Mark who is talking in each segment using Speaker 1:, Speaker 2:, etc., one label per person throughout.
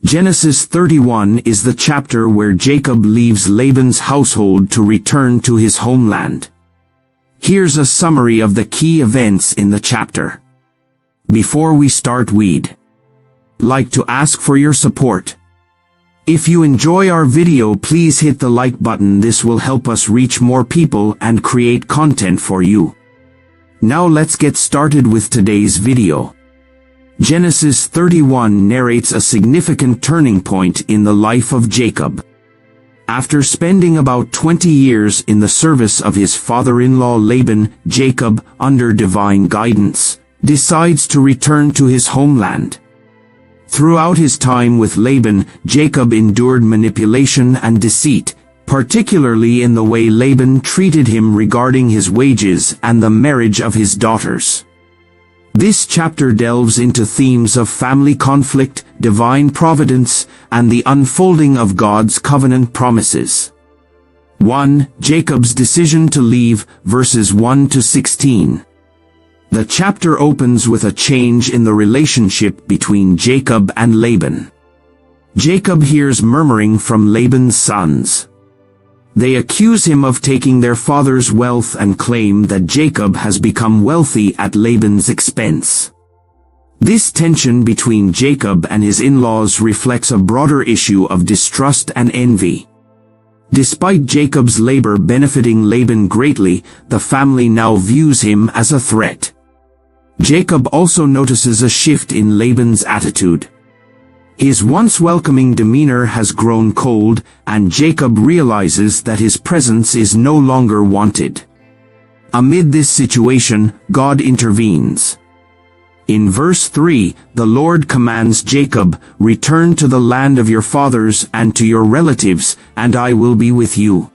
Speaker 1: Genesis 31 is the chapter where Jacob leaves Laban's household to return to his homeland. Here's a summary of the key events in the chapter. Before we start, we'd like to ask for your support. If you enjoy our video, please hit the like button. This will help us reach more people and create content for you. Now let's get started with today's video. Genesis 31 narrates a significant turning point in the life of Jacob. After spending about 20 years in the service of his father-in-law Laban, Jacob, under divine guidance, decides to return to his homeland. Throughout his time with Laban, Jacob endured manipulation and deceit, particularly in the way Laban treated him regarding his wages and the marriage of his daughters. This chapter delves into themes of family conflict, divine providence, and the unfolding of God's covenant promises. 1. Jacob's decision to leave, verses 1 to 16. The chapter opens with a change in the relationship between Jacob and Laban. Jacob hears murmuring from Laban's sons. They accuse him of taking their father's wealth and claim that Jacob has become wealthy at Laban's expense. This tension between Jacob and his in-laws reflects a broader issue of distrust and envy. Despite Jacob's labor benefiting Laban greatly, the family now views him as a threat. Jacob also notices a shift in Laban's attitude. His once welcoming demeanor has grown cold, and Jacob realizes that his presence is no longer wanted. Amid this situation, God intervenes. In verse 3, the Lord commands Jacob, "Return to the land of your fathers and to your relatives, and I will be with you."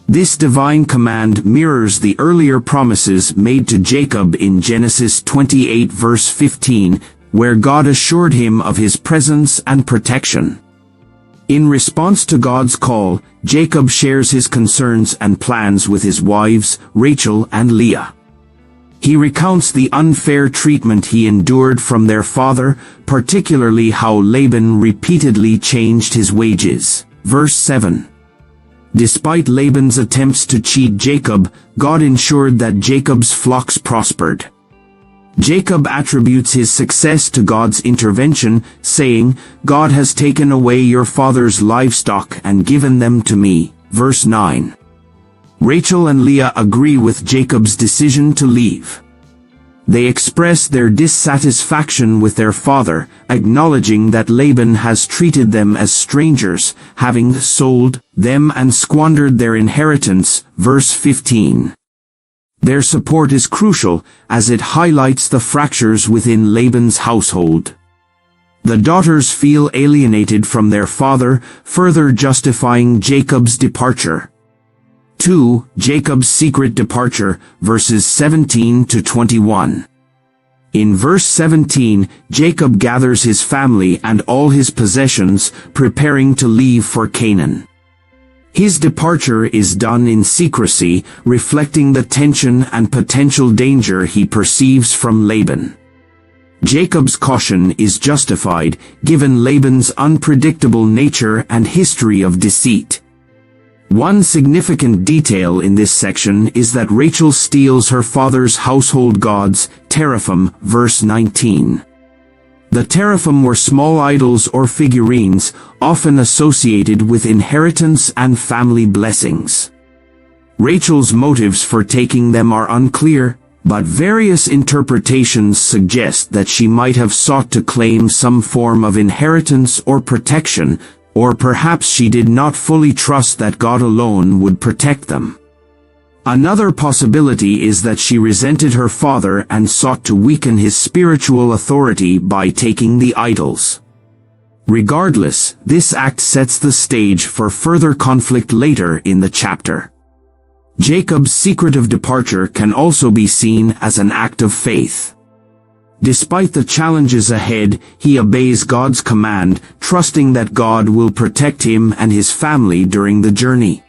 Speaker 1: This divine command mirrors the earlier promises made to Jacob in Genesis 28 verse 15, where God assured him of his presence and protection. In response to God's call, Jacob shares his concerns and plans with his wives, Rachel and Leah. He recounts the unfair treatment he endured from their father, particularly how Laban repeatedly changed his wages. Verse 7. Despite Laban's attempts to cheat Jacob, God ensured that Jacob's flocks prospered. Jacob attributes his success to God's intervention, saying, "God has taken away your father's livestock and given them to me." Verse 9. Rachel and Leah agree with Jacob's decision to leave. They express their dissatisfaction with their father, acknowledging that Laban has treated them as strangers, having sold them and squandered their inheritance. Verse 15. Their support is crucial, as it highlights the fractures within Laban's household. The daughters feel alienated from their father, further justifying Jacob's departure. 2. Jacob's secret departure, verses 17 to 21. In verse 17, Jacob gathers his family and all his possessions, preparing to leave for Canaan. His departure is done in secrecy, reflecting the tension and potential danger he perceives from Laban. Jacob's caution is justified, given Laban's unpredictable nature and history of deceit. One significant detail in this section is that Rachel steals her father's household gods, teraphim, verse 19. The teraphim were small idols or figurines, often associated with inheritance and family blessings. Rachel's motives for taking them are unclear, but various interpretations suggest that she might have sought to claim some form of inheritance or protection, or perhaps she did not fully trust that God alone would protect them. Another possibility is that she resented her father and sought to weaken his spiritual authority by taking the idols. Regardless, this act sets the stage for further conflict later in the chapter. Jacob's secretive departure can also be seen as an act of faith. Despite the challenges ahead, he obeys God's command, trusting that God will protect him and his family during the journey.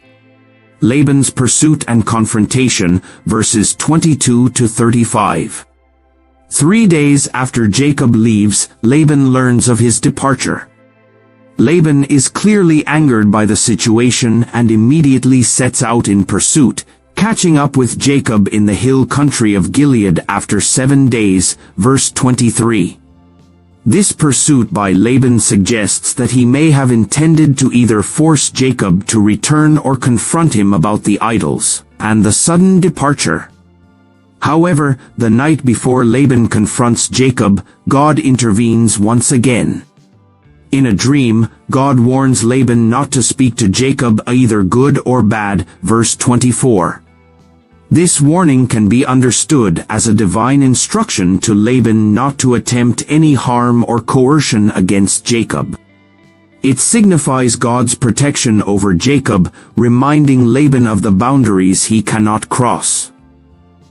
Speaker 1: Laban's pursuit and confrontation, verses 22 to 35. 3 days after Jacob leaves, Laban learns of his departure. Laban is clearly angered by the situation and immediately sets out in pursuit, catching up with Jacob in the hill country of Gilead after 7 days, verse 23. This pursuit by Laban suggests that he may have intended to either force Jacob to return or confront him about the idols, and the sudden departure. However, the night before Laban confronts Jacob, God intervenes once again. In a dream, God warns Laban not to speak to Jacob either good or bad, verse 24. This warning can be understood as a divine instruction to Laban not to attempt any harm or coercion against Jacob. It signifies God's protection over Jacob, reminding Laban of the boundaries he cannot cross.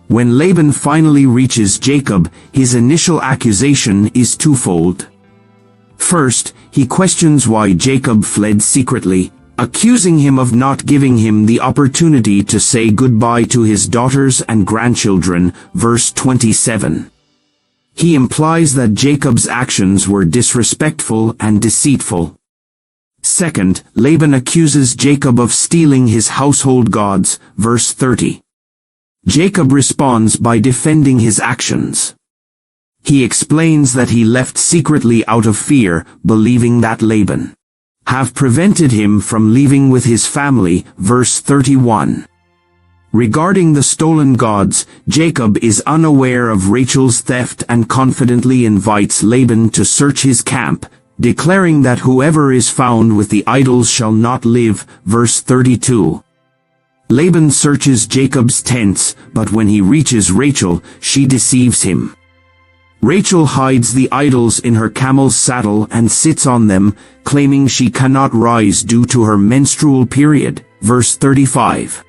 Speaker 1: When Laban finally reaches Jacob, his initial accusation is twofold. First, he questions why Jacob fled secretly, accusing him of not giving him the opportunity to say goodbye to his daughters and grandchildren, verse 27. He implies that Jacob's actions were disrespectful and deceitful. Second, Laban accuses Jacob of stealing his household gods, verse 30. Jacob responds by defending his actions. He explains that he left secretly out of fear, believing that Laban have prevented him from leaving with his family, verse 31. Regarding the stolen gods, Jacob is unaware of Rachel's theft and confidently invites Laban to search his camp, declaring that whoever is found with the idols shall not live, verse 32. Laban searches Jacob's tents, but when he reaches Rachel, she deceives him. Rachel hides the idols in her camel's saddle and sits on them, claiming she cannot rise due to her menstrual period, verse 35.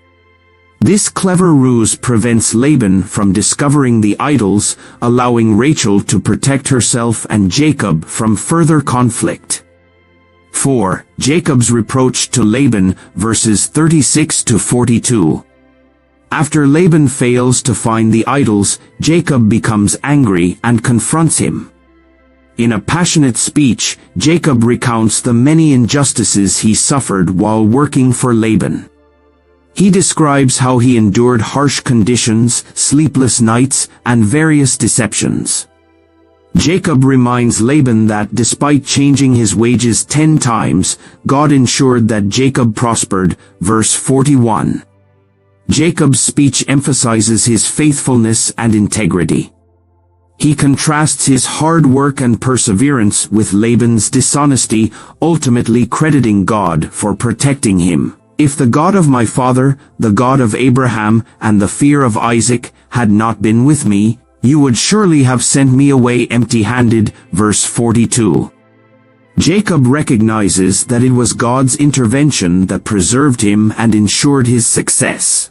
Speaker 1: This clever ruse prevents Laban from discovering the idols, allowing Rachel to protect herself and Jacob from further conflict. 4. Jacob's reproach to Laban, verses 36 to 42. After Laban fails to find the idols, Jacob becomes angry and confronts him. In a passionate speech, Jacob recounts the many injustices he suffered while working for Laban. He describes how he endured harsh conditions, sleepless nights, and various deceptions. Jacob reminds Laban that despite changing his wages 10 times, God ensured that Jacob prospered, verse 41. Jacob's speech emphasizes his faithfulness and integrity. He contrasts his hard work and perseverance with Laban's dishonesty, ultimately crediting God for protecting him. If the God of my father, the God of Abraham, and the fear of Isaac, had not been with me, you would surely have sent me away empty-handed, verse 42. Jacob recognizes that it was God's intervention that preserved him and ensured his success.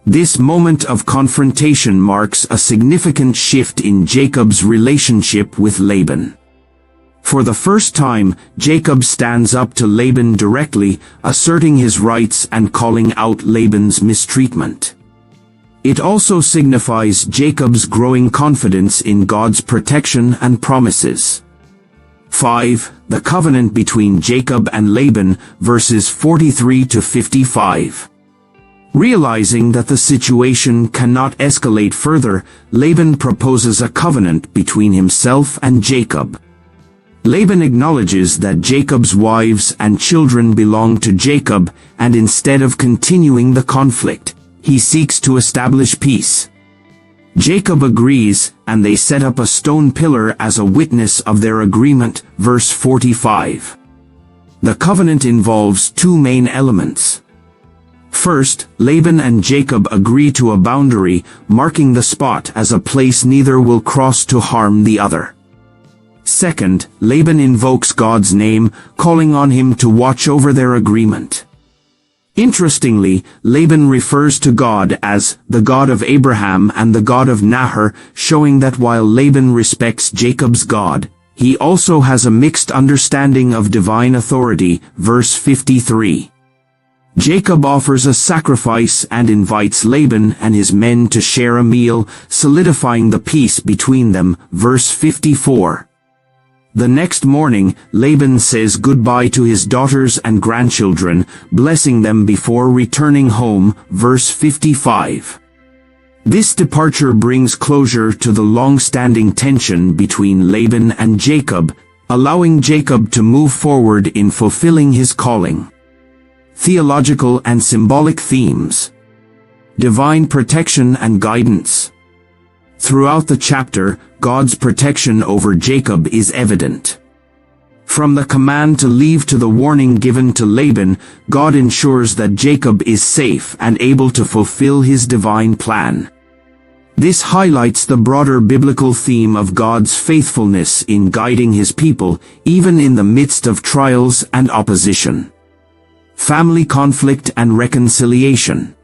Speaker 1: This moment of confrontation marks a significant shift in Jacob's relationship with Laban. For the first time, Jacob stands up to Laban directly, asserting his rights and calling out Laban's mistreatment. It also signifies Jacob's growing confidence in God's protection and promises. 5. The covenant between Jacob and Laban, verses 43 to 55. Realizing that the situation cannot escalate further, Laban proposes a covenant between himself and Jacob. Laban acknowledges that Jacob's wives and children belong to Jacob, and instead of continuing the conflict, he seeks to establish peace. Jacob agrees, and they set up a stone pillar as a witness of their agreement, verse 45. The covenant involves two main elements. First, Laban and Jacob agree to a boundary, marking the spot as a place neither will cross to harm the other. Second, Laban invokes God's name, calling on him to watch over their agreement. Interestingly, Laban refers to God as the God of Abraham and the God of Nahor, showing that while Laban respects Jacob's God, he also has a mixed understanding of divine authority, verse 53. Jacob offers a sacrifice and invites Laban and his men to share a meal, solidifying the peace between them, verse 54. The next morning, Laban says goodbye to his daughters and grandchildren, blessing them before returning home, verse 55. This departure brings closure to the long-standing tension between Laban and Jacob, allowing Jacob to move forward in fulfilling his calling. Theological and symbolic themes. Divine protection and guidance. Throughout the chapter, God's protection over Jacob is evident. From the command to leave to the warning given to Laban, God ensures that Jacob is safe and able to fulfill his divine plan. This highlights the broader biblical theme of God's faithfulness in guiding his people, even in the midst of trials and opposition. Family conflict and reconciliation.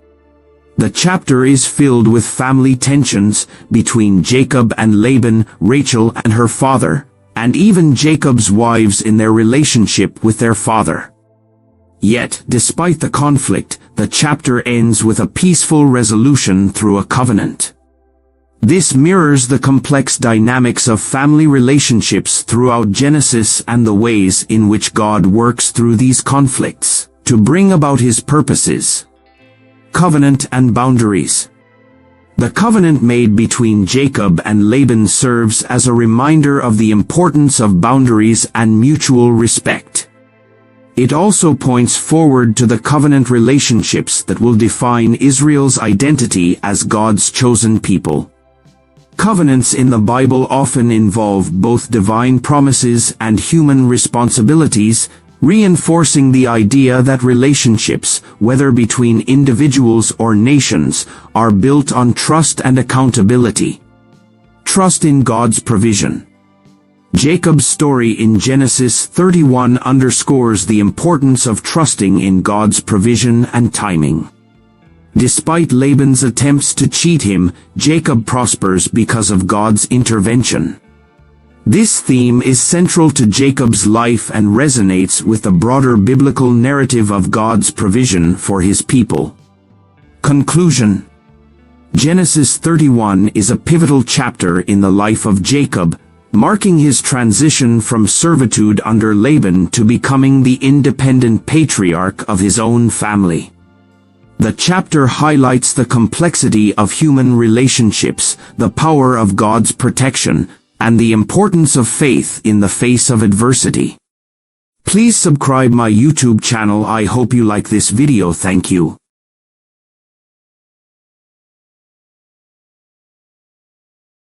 Speaker 1: The chapter is filled with family tensions between Jacob and Laban, Rachel and her father, and even Jacob's wives in their relationship with their father. Yet, despite the conflict, the chapter ends with a peaceful resolution through a covenant. This mirrors the complex dynamics of family relationships throughout Genesis and the ways in which God works through these conflicts to bring about his purposes. Covenant and boundaries. The covenant made between Jacob and Laban serves as a reminder of the importance of boundaries and mutual respect. It also points forward to the covenant relationships that will define Israel's identity as God's chosen people. Covenants in the Bible often involve both divine promises and human responsibilities, reinforcing the idea that relationships, whether between individuals or nations, are built on trust and accountability. Trust in God's provision. Jacob's story in Genesis 31 underscores the importance of trusting in God's provision and timing. Despite Laban's attempts to cheat him, Jacob prospers because of God's intervention. This theme is central to Jacob's life and resonates with the broader biblical narrative of God's provision for his people. Conclusion. Genesis 31 is a pivotal chapter in the life of Jacob, marking his transition from servitude under Laban to becoming the independent patriarch of his own family. The chapter highlights the complexity of human relationships, the power of God's protection, and the importance of faith in the face of adversity. Please subscribe my YouTube channel. I hope you like this video. Thank you.